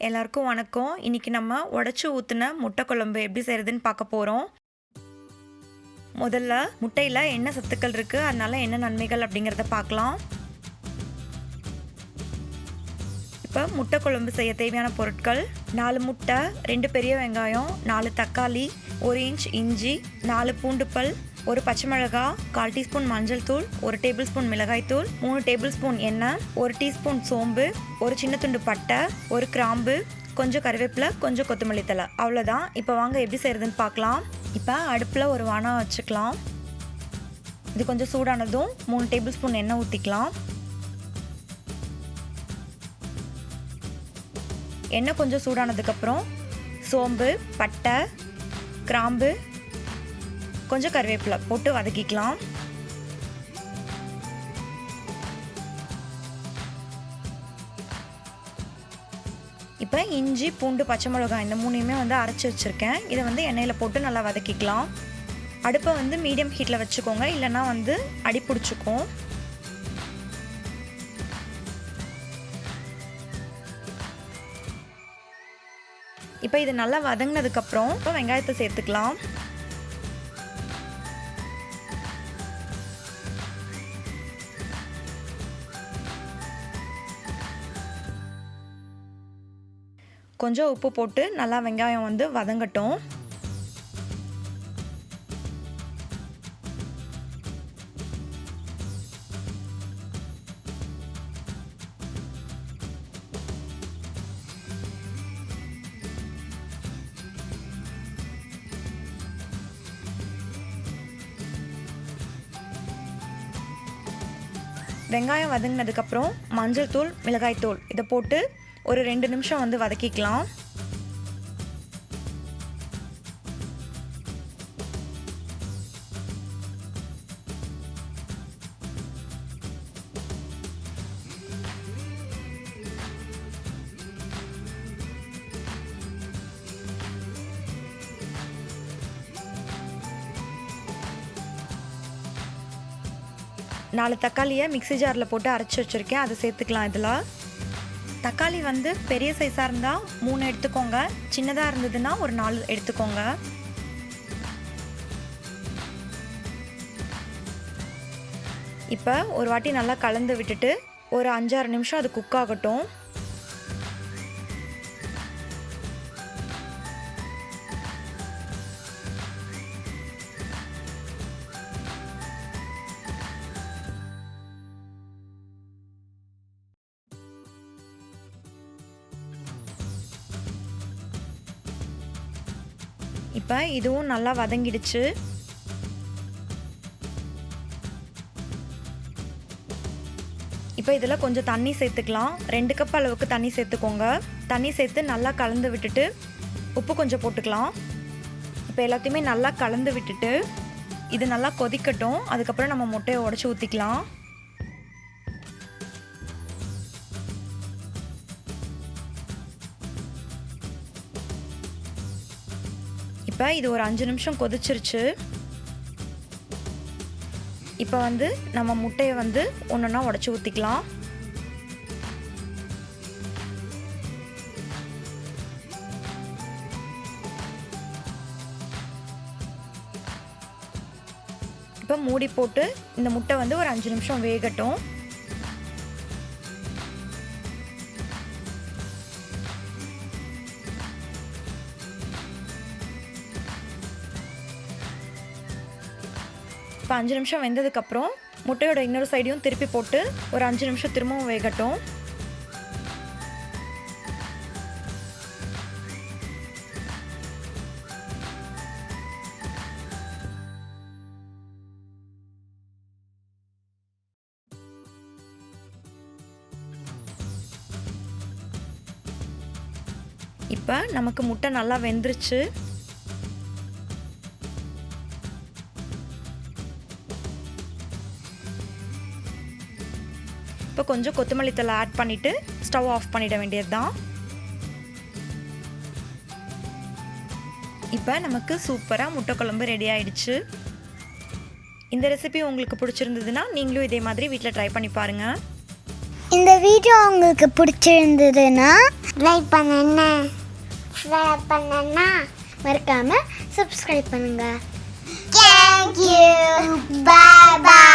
எல்லாருக்கும் வணக்கம். இன்னைக்கு நம்ம உடைச்சு ஊத்துன முட்டை குழம்பு எப்படி செய்யறதுன்னு பார்க்க போறோம். முதல்ல முட்டையில என்ன சத்துக்கள் இருக்கு, அதனால என்ன நன்மைகள் அப்படிங்கறத பார்க்கலாம். இப்போ முட்டை குழம்பு செய்ய தேவையான பொருட்கள்: 4 முட்டை, 2 பெரிய வெங்காயம், 4 தக்காளி, 1 இன்ச் இஞ்சி, 4 பூண்டு பல், 1 பச்சை மிளகாய், 1/4 டீஸ்பூன் மஞ்சள் தூள், 1 டேபிள் ஸ்பூன் மிளகாய் தூள், 3 டேபிள் ஸ்பூன் எண்ணெய், 1 டீஸ்பூன் சோம்பு, 1 சின்ன துண்டு பட்டை, 1 கிராம்பு, கொஞ்சம் கறிவேப்பிலை, கொஞ்சம் கொத்தமல்லி தழை. அவ்வளோதான். இப்போ வாங்க எப்படி செய்யறதுன்னு பார்க்கலாம். இப்போ அடுப்பில் ஒரு வானம் வச்சுக்கலாம். இது கொஞ்சம் சூடானதும் 3 டேபிள் ஸ்பூன் எண்ணெய் ஊற்றிக்கலாம். எண்ணெய் கொஞ்சம் சூடானதுக்கப்புறம் சோம்பு, பட்டை, கிராம்பு, கொஞ்சம் கறிவேப்பிலை போட்டு வதக்கிக்கலாம். இப்போ இஞ்சி, பூண்டு, பச்சை மிளகாய் இந்த மூணையுமே அரைச்சி வச்சுருக்கேன். இதை எண்ணெயில் போட்டு நல்லா வதக்கிக்கலாம். அடுப்பை மீடியம் ஹீட்டில் வச்சுக்கோங்க, இல்லைன்னா அடி பிடிச்சிக்கும். இப்போ இது நல்லா வதங்கினதுக்கப்புறம் இப்போ வெங்காயத்தை சேர்த்துக்கலாம். கொஞ்சம் உப்பு போட்டு நல்லா வெங்காயம் வதங்கட்டும். வெங்காயம் வதங்கினதுக்கப்புறம் மஞ்சள் தூள், மிளகாய் தூள் இதை போட்டு ஒரு 2 நிமிஷம் வதக்கிக்கலாம். நாலு தக்காளியை மிக்ஸி ஜாரில் போட்டு அரைச்சி வச்சுருக்கேன், அதை சேர்த்துக்கலாம். இதில் தக்காளி பெரிய சைஸாக இருந்தால் 3 எடுத்துக்கோங்க, சின்னதாக இருந்ததுன்னா ஒரு 4 எடுத்துக்கோங்க. இப்போ ஒரு வாட்டி நல்லா கலந்து விட்டுட்டு ஒரு 5-6 நிமிஷம் அது குக் ஆகட்டும். இப்போ இதுவும் நல்லா வதங்கிடுச்சு. இப்போ இதில் கொஞ்சம் தண்ணி சேர்த்துக்கலாம். 2 கப் அளவுக்கு தண்ணி சேர்த்துக்கோங்க. தண்ணி சேர்த்து நல்லா கலந்து விட்டுட்டு உப்பு கொஞ்சம் போட்டுக்கலாம். இப்போ எல்லாத்தையுமே நல்லா கலந்து விட்டுட்டு இது நல்லா கொதிக்கட்டும். அதுக்கப்புறம் நம்ம முட்டையை உடைச்சி ஊற்றிக்கலாம். இப்போ இது ஒரு 5 நிமிஷம் கொதிச்சிருச்சு. இப்போ நம்ம முட்டையை ஒன்றொன்னா உடைச்சி ஊற்றிக்கலாம். இப்போ மூடி போட்டு இந்த முட்டை ஒரு 5 நிமிஷம் வேகட்டும். இப்போ 5 நிமிஷம் வெந்ததுக்கப்புறம் முட்டையோட இன்னொரு சைடையும் திருப்பி போட்டு ஒரு 5 நிமிஷம் திரும்பவும் வேகட்டும். இப்போ நமக்கு முட்டை நல்லா வெந்துருச்சு. இப்போ கொஞ்சம் கொத்தமல்லி தழை ஆட் பண்ணிவிட்டு ஸ்டவ் ஆஃப் பண்ணிட வேண்டியது தான். இப்போ நமக்கு சூப்பராக முட்டை குழம்பு ரெடி ஆயிடுச்சு. இந்த ரெசிபி உங்களுக்கு பிடிச்சிருந்ததுன்னா நீங்களும் இதே மாதிரி வீட்டில் ட்ரை பண்ணி பாருங்கள். இந்த வீடியோ உங்களுக்கு பிடிச்சிருந்ததுன்னா லைக் பண்ணுங்க, ஷேர் பண்ணுங்க, மறக்காம சப்ஸ்கிரைப் பண்ணுங்க. Thank you. Bye bye.